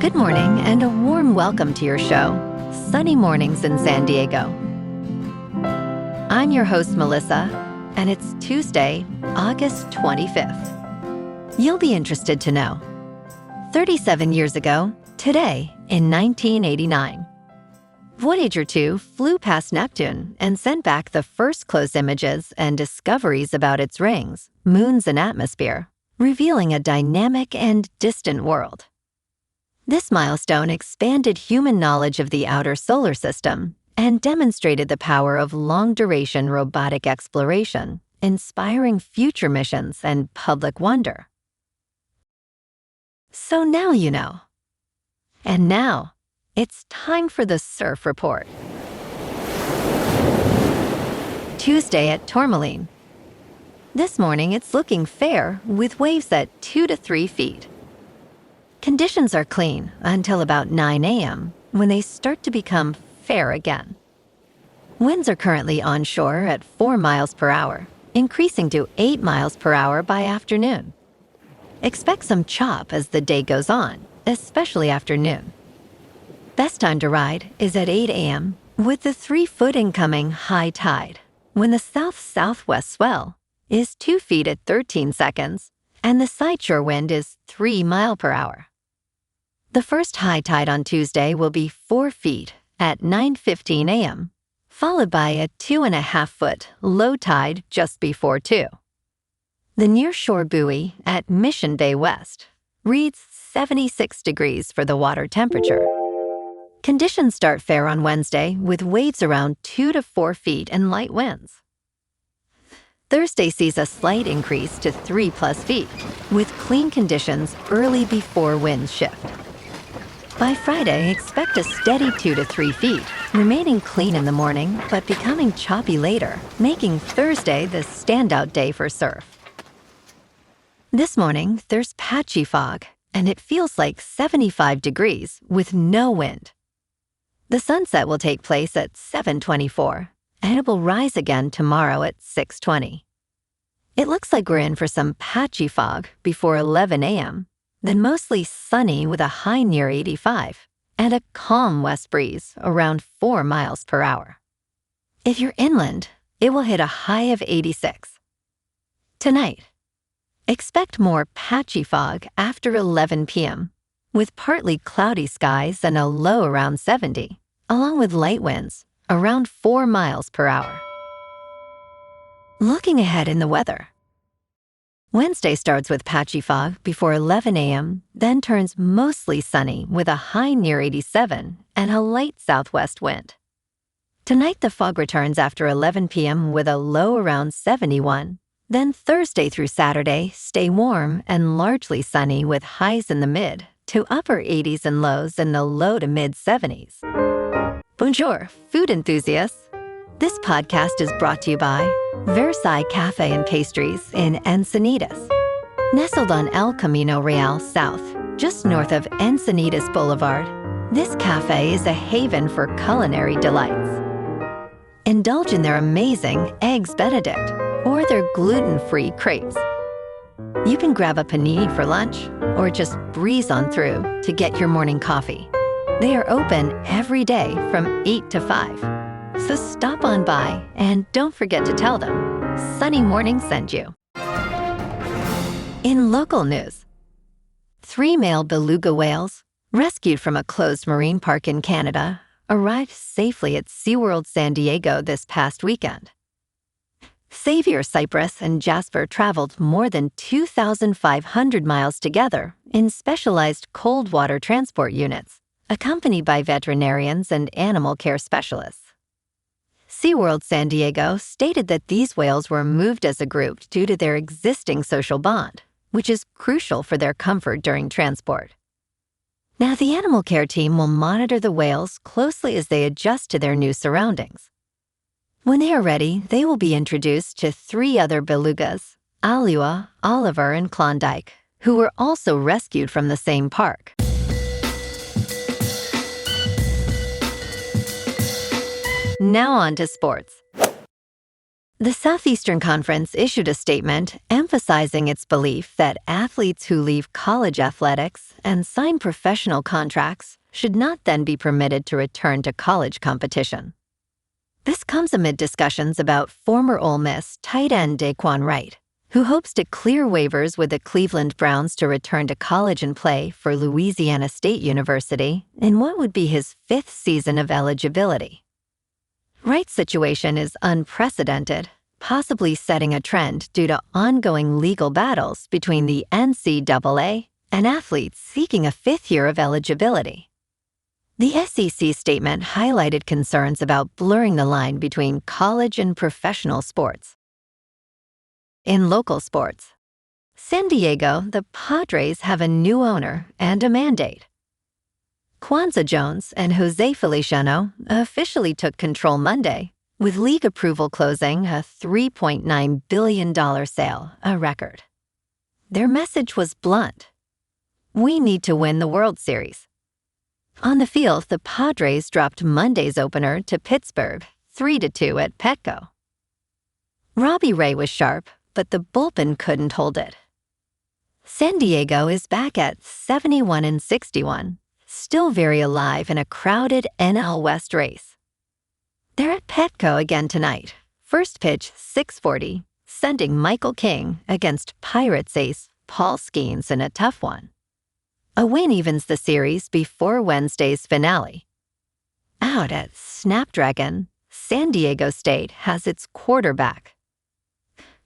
Good morning and a warm welcome to your show, Sunny Mornings in San Diego. I'm your host, Melissa, and it's Tuesday, August 25th. You'll be interested to know. 37 years ago, today in 1989, Voyager 2 flew past Neptune and sent back the first close images and discoveries about its rings, moons, and atmosphere, revealing a dynamic and distant world. This milestone expanded human knowledge of the outer solar system and demonstrated the power of long-duration robotic exploration, inspiring future missions and public wonder. So now you know. And now, it's time for the Surf Report. Tuesday at Tourmaline. This morning it's looking fair with waves at 2 to 3 feet. Conditions are clean until about 9 a.m. when they start to become fair again. Winds are currently onshore at 4 miles per hour, increasing to 8 miles per hour by afternoon. Expect some chop as the day goes on, especially after noon. Best time to ride is at 8 a.m. with the 3-foot incoming high tide, when the south-southwest swell is 2 feet at 13 seconds and the sideshore wind is 3 miles per hour. The first high tide on Tuesday will be 4 feet at 9:15 a.m., followed by a 2.5-foot low tide just before 2. The nearshore buoy at Mission Bay West reads 76 degrees for the water temperature. Conditions start fair on Wednesday with waves around 2 to 4 feet and light winds. Thursday sees a slight increase to 3+ feet, with clean conditions early before winds shift. By Friday, expect a steady 2 to 3 feet, remaining clean in the morning but becoming choppy later, making Thursday the standout day for surf. This morning, there's patchy fog, and it feels like 75 degrees with no wind. The sunset will take place at 7:24, and it will rise again tomorrow at 6:20. It looks like we're in for some patchy fog before 11 a.m., then mostly sunny with a high near 85, and a calm west breeze around 4 miles per hour. If you're inland, it will hit a high of 86. Tonight, expect more patchy fog after 11 p.m., with partly cloudy skies and a low around 70, along with light winds around 4 miles per hour. Looking ahead in the weather. Wednesday starts with patchy fog before 11 a.m., then turns mostly sunny with a high near 87 and a light southwest wind. Tonight the fog returns after 11 p.m. with a low around 71. Then Thursday through Saturday stay warm and largely sunny with highs in the mid to upper 80s and lows in the low to mid 70s. Bonjour, food enthusiasts. This podcast is brought to you by Versailles Cafe and Pastries in Encinitas. Nestled on El Camino Real South, just north of Encinitas Boulevard, this cafe is a haven for culinary delights. Indulge in their amazing Eggs Benedict or their gluten-free crepes. You can grab a panini for lunch or just breeze on through to get your morning coffee. They are open every day from 8 to 5. So stop on by and don't forget to tell them Sunny Morning sent you. In local news, 3 male beluga whales, rescued from a closed marine park in Canada, arrived safely at SeaWorld San Diego this past weekend. Xavier, Cyprus, and Jasper traveled more than 2,500 miles together in specialized cold water transport units, accompanied by veterinarians and animal care specialists. SeaWorld San Diego stated that these whales were moved as a group due to their existing social bond, which is crucial for their comfort during transport. Now, the animal care team will monitor the whales closely as they adjust to their new surroundings. When they are ready, they will be introduced to 3 other belugas, Alua, Oliver, and Klondike, who were also rescued from the same park. Now on to sports. The Southeastern Conference issued a statement emphasizing its belief that athletes who leave college athletics and sign professional contracts should not then be permitted to return to college competition. This comes amid discussions about former Ole Miss tight end Daquan Wright, who hopes to clear waivers with the Cleveland Browns to return to college and play for Louisiana State University in what would be his 5th season of eligibility. Wright's situation is unprecedented, possibly setting a trend due to ongoing legal battles between the NCAA and athletes seeking a 5th year of eligibility. The SEC statement highlighted concerns about blurring the line between college and professional sports. In local sports, San Diego, the Padres have a new owner and a mandate. Kwanza Jones and Jose Feliciano officially took control Monday, with league approval closing a $3.9 billion sale, a record. Their message was blunt. We need to win the World Series. On the field, the Padres dropped Monday's opener to Pittsburgh, 3-2 at Petco. Robbie Ray was sharp, but the bullpen couldn't hold it. San Diego is back at 71-61, still very alive in a crowded NL West race. They're at Petco again tonight. First pitch 6:40, sending Michael King against Pirates ace Paul Skeens in a tough one. A win evens the series before Wednesday's finale. Out at Snapdragon, San Diego State has its quarterback.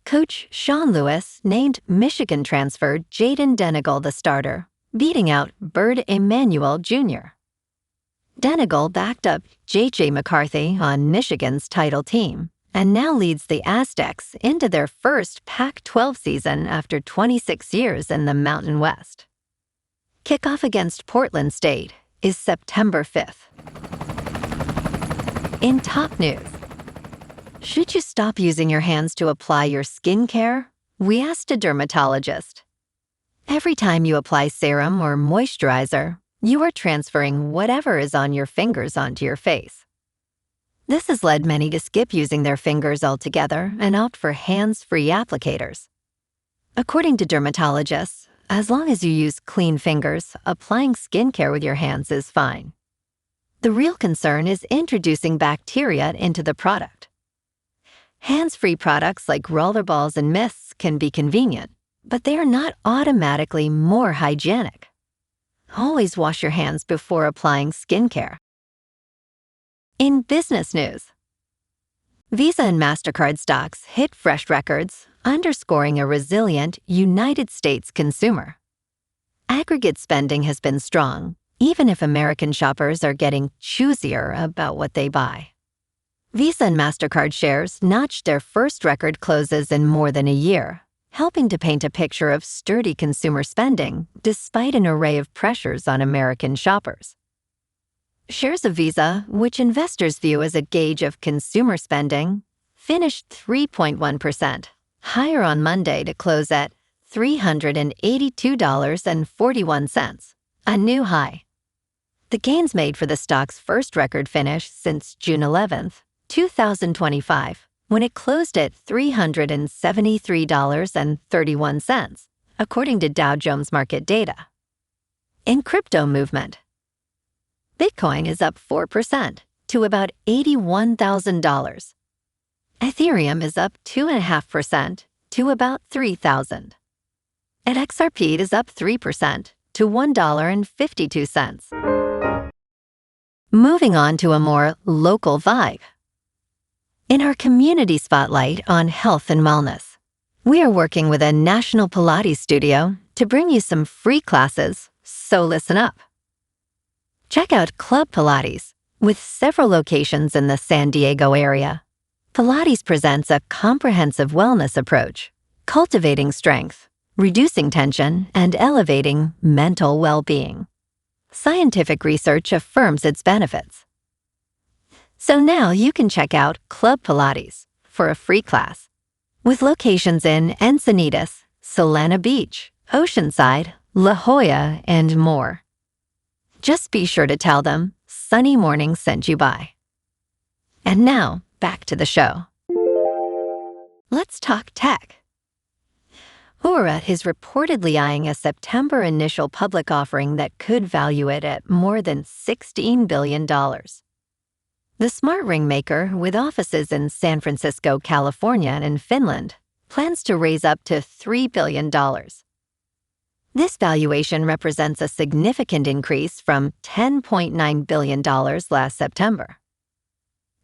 Coach Sean Lewis named Michigan transfer Jayden Denegal the starter, beating out Bird Emanuel Jr. Denegal backed up J.J. McCarthy on Michigan's title team and now leads the Aztecs into their first Pac-12 season after 26 years in the Mountain West. Kickoff against Portland State is September 5th. In top news, should you stop using your hands to apply your skincare? We asked a dermatologist. Every time you apply serum or moisturizer, you are transferring whatever is on your fingers onto your face. This has led many to skip using their fingers altogether and opt for hands-free applicators. According to dermatologists, as long as you use clean fingers, applying skincare with your hands is fine. The real concern is introducing bacteria into the product. Hands-free products like rollerballs and mists can be convenient, but they are not automatically more hygienic. Always wash your hands before applying skincare. In business news, Visa and MasterCard stocks hit fresh records, underscoring a resilient United States consumer. Aggregate spending has been strong, even if American shoppers are getting choosier about what they buy. Visa and MasterCard shares notched their first record closes in more than a year, helping to paint a picture of sturdy consumer spending despite an array of pressures on American shoppers. Shares of Visa, which investors view as a gauge of consumer spending, finished 3.1%, higher on Monday to close at $382.41, a new high. The gains made for the stock's first record finish since June 11th, 2025, when it closed at $373.31, according to Dow Jones market data. In crypto movement, Bitcoin is up 4% to about $81,000. Ethereum is up 2.5% to about $3,000. And XRP is up 3% to $1.52. Moving on to a more local vibe. In our community spotlight on health and wellness, we are working with a national Pilates studio to bring you some free classes, so listen up. Check out Club Pilates, with several locations in the San Diego area. Pilates presents a comprehensive wellness approach, cultivating strength, reducing tension, and elevating mental well-being. Scientific research affirms its benefits. So now you can check out Club Pilates for a free class, with locations in Encinitas, Solana Beach, Oceanside, La Jolla, and more. Just be sure to tell them Sunny Morning sent you by. And now, back to the show. let's talk tech. Aura is reportedly eyeing a September initial public offering that could value it at more than $16 billion. The smart ring maker, with offices in San Francisco, California, and Finland, plans to raise up to $3 billion. This valuation represents a significant increase from $10.9 billion last September.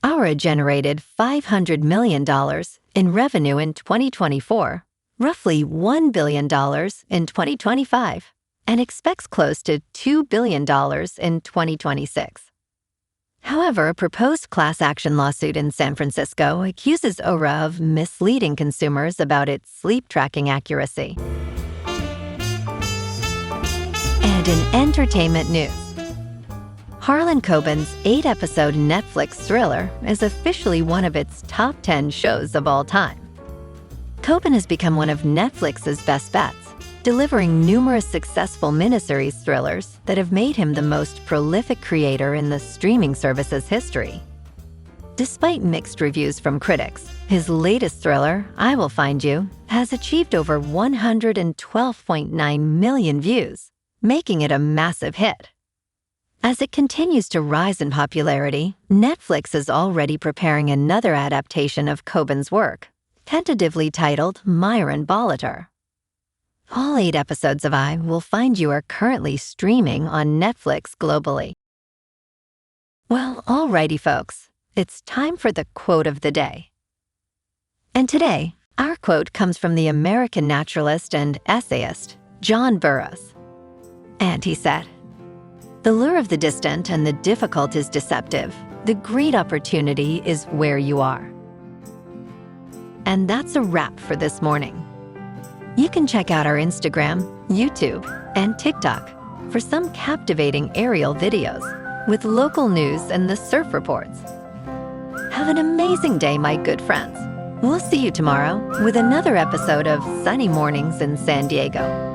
Aura generated $500 million in revenue in 2024, roughly $1 billion in 2025, and expects close to $2 billion in 2026. However, a proposed class action lawsuit in San Francisco accuses Aura of misleading consumers about its sleep tracking accuracy. And in entertainment news, Harlan Coben's 8-episode Netflix thriller is officially one of its top 10 shows of all time. Coben has become one of Netflix's best bets, delivering numerous successful miniseries thrillers that have made him the most prolific creator in the streaming service's history. Despite mixed reviews from critics, his latest thriller, I Will Find You, has achieved over 112.9 million views, making it a massive hit. As it continues to rise in popularity, Netflix is already preparing another adaptation of Coben's work, tentatively titled Myron Bolitar. All 8 episodes of I Will Find You are currently streaming on Netflix globally. Well, alrighty folks, it's time for the quote of the day. And today, our quote comes from the American naturalist and essayist, John Burroughs. And he said, "The lure of the distant and the difficult is deceptive. The great opportunity is where you are." And that's a wrap for this morning. You can check out our Instagram, YouTube, and TikTok for some captivating aerial videos with local news and the surf reports. Have an amazing day, my good friends. We'll see you tomorrow with another episode of Sunny Mornings in San Diego.